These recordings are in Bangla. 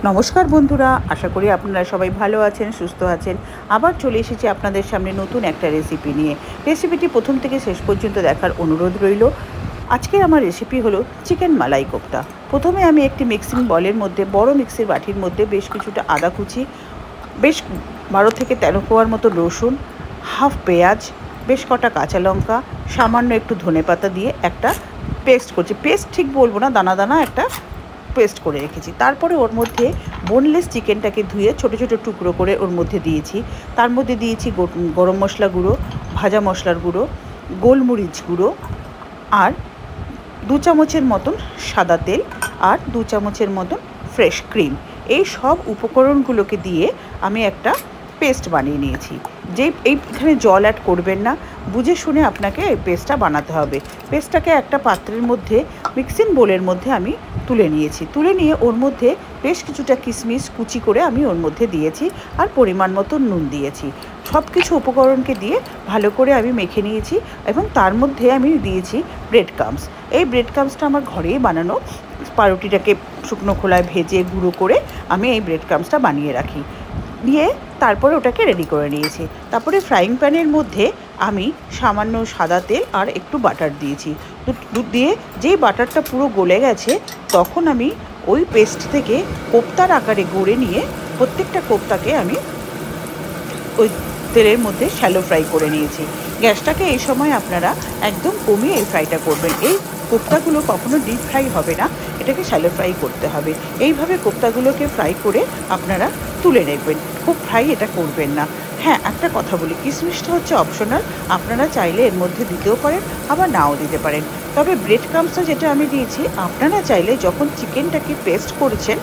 নমস্কার বন্ধুরা, আশা করি আপনারা সবাই ভালো আছেন, সুস্থ আছেন। আবার চলে এসেছি আপনাদের সামনে নতুন একটা রেসিপি নিয়ে। রেসিপিটি প্রথম থেকে শেষ পর্যন্ত দেখার অনুরোধ রইল। আজকের আমার রেসিপি হলো চিকেন মালাই কোফতা। প্রথমে আমি একটি মিক্সিং বলের মধ্যে, বড় মিক্সির বাটির মধ্যে বেশ কিছুটা আদা কুচি, বেশ 12 থেকে 13 কোয়ার মতো রসুন, হাফ পেঁয়াজ, বেশ কটা কাঁচা লঙ্কা, সামান্য একটু ধনেপাতা দিয়ে একটা পেস্ট করছি। পেস্ট ঠিক বলবো না, দানা দানা একটা পেস্ট করে রেখেছি। তারপরে ওর মধ্যে বোনলেস চিকেনটাকে ধুয়ে ছোট ছোট টুকরো করে ওর মধ্যে দিয়েছি। তার মধ্যে দিয়েছি গরম মশলা গুঁড়ো, ভাজা মশলার গুঁড়ো, গোলমরিচ গুঁড়ো, আর 2 চামচের মতন সাদা তেল, আর 2 চামচের মতন ফ্রেশ ক্রিম। এই সব উপকরণগুলোকে দিয়ে আমি একটা পেস্ট বানিয়ে নিয়েছি। এইখানে জল অ্যাড করবেন না, বুঝে শুনে আপনাকে এই পেস্টটা বানাতে হবে। পেস্টটাকে একটা পাত্রের মধ্যে, মিক্সিং বোলের মধ্যে আমি তুলে নিয়েছি। তুলে নিয়ে ওর মধ্যে বেশ কিছুটা কিশমিশ কুচি করে আমি ওর মধ্যে দিয়েছি, আর পরিমাণ মতো নুন দিয়েছি। সব কিছু উপকরণকে দিয়ে ভালো করে আমি মেখে নিয়েছি, এবং তার মধ্যে আমি দিয়েছি ব্রেড ক্রাম্বস। এই ব্রেড ক্রাম্বসটা আমার ঘরেই বানানো। পাউরুটিটাকে শুকনো খোলায় ভেজে গুঁড়ো করে আমি এই ব্রেড ক্রাম্বসটা বানিয়ে রাখি। দিয়ে তারপরে ওটাকে রেডি করে নিয়েছি। তারপরে ফ্রাইং প্যানের মধ্যে আমি সামান্য সাদা তেল আর একটু বাটার দিয়েছি। দুধ দিয়ে যেই বাটারটা পুরো গলে গেছে, তখন আমি ওই পেস্ট থেকে কোফতার আকারে গড়ে নিয়ে প্রত্যেকটা কোফতাকে আমি ওই তেলের মধ্যে শ্যালো ফ্রাই করে নিয়েছি। গ্যাসটাকে এই সময় আপনারা একদম কমিয়ে এই ফ্রাইটা করবেন। এই কোফতাগুলো কখনো ডিপ ফ্রাই হবে না, এটাকে শ্যালো ফ্রাই করতে হবে। এইভাবে কোফতাগুলোকে ফ্রাই করে আপনারা তুলে নেবেন, খুব ফ্রাই এটা করবেন না। হ্যাঁ, একটা কথা বলি, কিশমিশটা হচ্ছে অপশনাল, আপনারা চাইলে এর মধ্যে দিতেও পারেন, আবার নাও দিতে পারেন। তবে ব্রেড ক্রাম্বসটা যেটা আমি দিয়েছি, আপনারা চাইলে যখন চিকেনটাকে পেস্ট করেছেন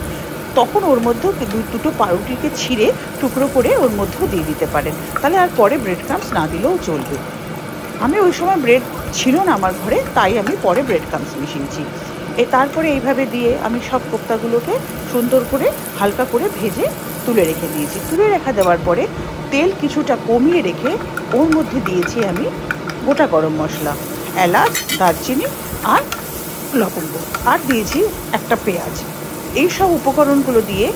তখন ওর মধ্যেও দুটো পাউরুটিকে ছিঁড়ে টুকরো করে ওর মধ্যেও দিয়ে দিতে পারেন, তাহলে আর পরে ব্রেড ক্রাম্বস না দিলেও চলবে। আমি ওই সময় ব্রেড ছিল না আমার ঘরে, তাই আমি পরে ব্রেড ক্রাম্বস মিশিয়েছি। তারপরে এইভাবে দিয়ে আমি সব কোফতাগুলোকে সুন্দর করে হালকা করে ভেজে তুলে রেখে দিয়েছি। তুলে রেখে দেওয়ার পরে তেল কিছুটা কমিয়ে রেখে ওর মধ্যে দিয়েছি আমি গোটা গরম মশলা, এলাচ, দারচিনি আর লবঙ্গ, আর দিয়েছি একটা পেঁয়াজ। এই সব উপকরণগুলো দিয়ে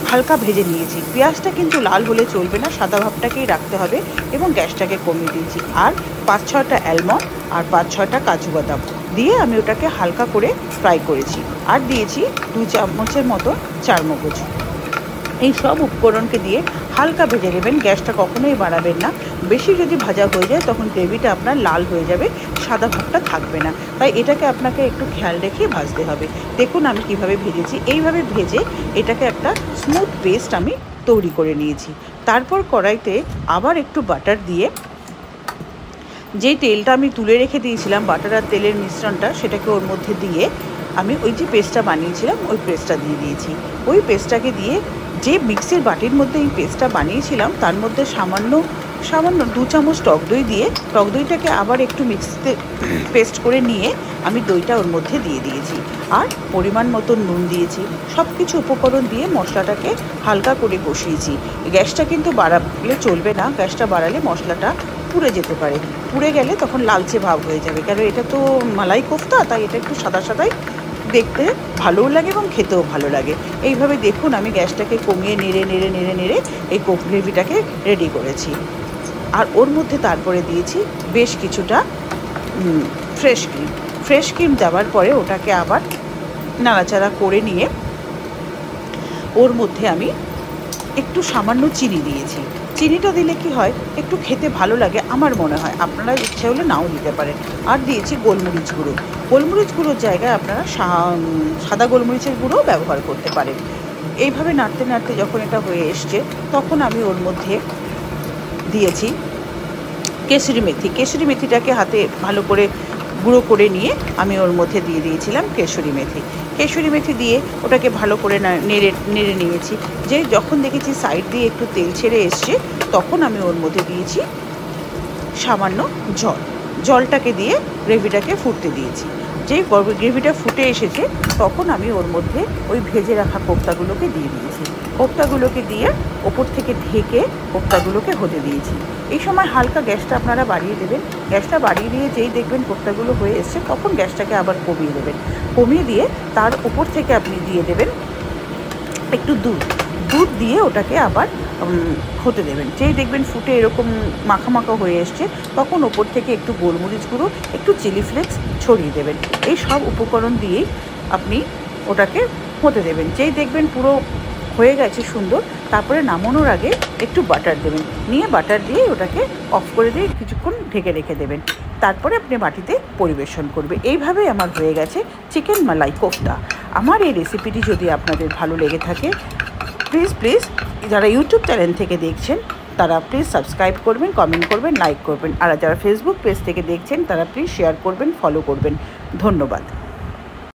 হালকা ভেজে নিয়েছি। পেঁয়াজটা কিন্তু লাল হলে চলবে না, সাদা ভাবটাকেই রাখতে হবে, এবং গ্যাসটাকে কমিয়ে দিয়েছি। আর 5-6টা অ্যালমন্ড আর 5-6টা কাজু বাদাম দিয়ে আমি ওটাকে হালকা করে ফ্রাই করেছি। আর দিয়েছি 2 চামচের মতো চারমগজ। এই সব উপকরণকে দিয়ে হালকা ভেজে নেবেন, গ্যাসটা কখনোই বাড়াবেন না। বেশি যদি ভাজা হয়ে যায় তখন গ্রেভিটা আপনার লাল হয়ে যাবে, সাদা ভাবটা থাকবে না। তাই এটাকে আপনাকে একটু খেয়াল রেখে ভাজতে হবে। দেখুন আমি কিভাবে ভেজেছি। এইভাবে ভেজে এটাকে একটা স্মুথ পেস্ট আমি তৈরি করে নিয়েছি। তারপর কড়াইতে আবার একটু বাটার দিয়ে, যেই তেলটা আমি তুলে রেখে দিয়েছিলাম, বাটার আর তেলের মিশ্রণটা, সেটাকে ওর মধ্যে দিয়ে আমি ওই যে পেস্টটা বানিয়েছিলাম ওই পেস্টটা দিয়ে দিয়েছি। ওই পেস্টটাকে দিয়ে, যে মিক্সির বাটির মধ্যে এই পেস্টটা বানিয়েছিলাম তার মধ্যে সামান্য 2 চামচ টক দই দিয়ে, টক দইটাকে আবার একটু মিক্সিতে পেস্ট করে নিয়ে আমি দইটা ওর মধ্যে দিয়ে দিয়েছি, আর পরিমাণ মতো নুন দিয়েছি। সব কিছু উপকরণ দিয়ে মশলাটাকে হালকা করে কষিয়েছি। গ্যাসটা কিন্তু বাড়ালে চলবে না, গ্যাসটা বাড়ালে মশলাটা পুড়ে যেতে পারে। পুড়ে গেলে তখন লালচে ভাব হয়ে যাবে, কারণ এটা তো মালাই কোফতা, তাই এটা একটু সাদা সাদাই দেখতে ভালোও লাগে এবং খেতেও ভালো লাগে। এইভাবে দেখুন আমি গ্যাসটাকে কমিয়ে নেড়ে এই গ্রেভিটাকে রেডি করেছি। আর ওর মধ্যে তারপরে দিয়েছি বেশ কিছুটা ফ্রেশ ক্রিম দেওয়ার পরে ওটাকে আবার নাড়াচাড়া করে নিয়ে ওর মধ্যে আমি একটু সামান্য চিনি দিয়েছি। চিনিটা দিলে কি হয়, একটু খেতে ভালো লাগে আমার মনে হয়, আপনারা ইচ্ছে হলে নাও দিতে পারেন। আর দিয়েছি গোলমরিচ গুঁড়ো। গোলমরিচ গুঁড়োর জায়গায় আপনারা সাদা গোলমরিচের গুঁড়োও ব্যবহার করতে পারেন। এইভাবে নাড়তে নাড়তে যখন এটা হয়ে এসছে, তখন আমি ওর মধ্যে দিয়েছি কেশরি মেথি। কেশরি মেথিটাকে হাতে ভালো করে গুঁড়ো করে নিয়ে আমি ওর মধ্যে দিয়ে দিয়েছিলাম কেশরি মেথি দিয়ে ওটাকে ভালো করে নেড়ে নিয়েছি। যে যখন দেখেছি সাইড দিয়ে একটু তেল ছেড়ে এসছে, তখন আমি ওর মধ্যে দিয়েছি সামান্য জলটাকে দিয়ে গ্রেভিটাকে ফুটতে দিয়েছি। যেই গ্রেভিটা ফুটে এসেছে, তখন আমি ওর মধ্যে ওই ভেজে রাখা কোফতাগুলোকে দিয়ে দিয়েছি। কোফতাগুলোকে দিয়ে ওপর থেকে ঢেকে কোফতাগুলোকে হতে দিয়েছি। এই সময় হালকা গ্যাসটা আপনারা বাড়িয়ে দেবেন। গ্যাসটা বাড়িয়ে দিয়ে যেই দেখবেন কোফতাগুলো হয়ে এসছে, তখন গ্যাসটাকে আবার কমিয়ে দেবেন। কমিয়ে দিয়ে তার উপর থেকে আপনি দিয়ে দেবেন একটু দুধ দিয়ে ওটাকে আবার হতে দেবেন। যেই দেখবেন ফুটে এরকম মাখা মাখা হয়ে এসছে, তখন ওপর থেকে একটু গোলমরিচ গুঁড়ো, একটু চিলি ফ্লেক্স ছড়িয়ে দেবেন। এই সব উপকরণ দিয়েই আপনি ওটাকে হতে দেবেন। যেই দেখবেন পুরো হয়ে গেছে সুন্দর, তারপরে নামানোর আগে একটু বাটার দেবেন, নিয়ে বাটার দিয়ে ওটাকে অফ করে দিয়ে কিছুক্ষণ ঢেকে রেখে দেবেন। তারপরে আপনি বাটিতে পরিবেশন করবে। এইভাবেই আমার হয়ে গেছে চিকেন মালাই কোফতা। আমার এই রেসিপিটি যদি আপনাদের ভালো লেগে থাকে, প্লিজ যারা ইউটিউব চ্যানেল থেকে দেখছেন তারা প্লিজ সাবস্ক্রাইব করবেন, কমেন্ট করবেন, লাইক করবেন। আর যারা ফেসবুক পেজ থেকে দেখছেন তারা প্লিজ শেয়ার করবেন, ফলো করবেন। ধন্যবাদ।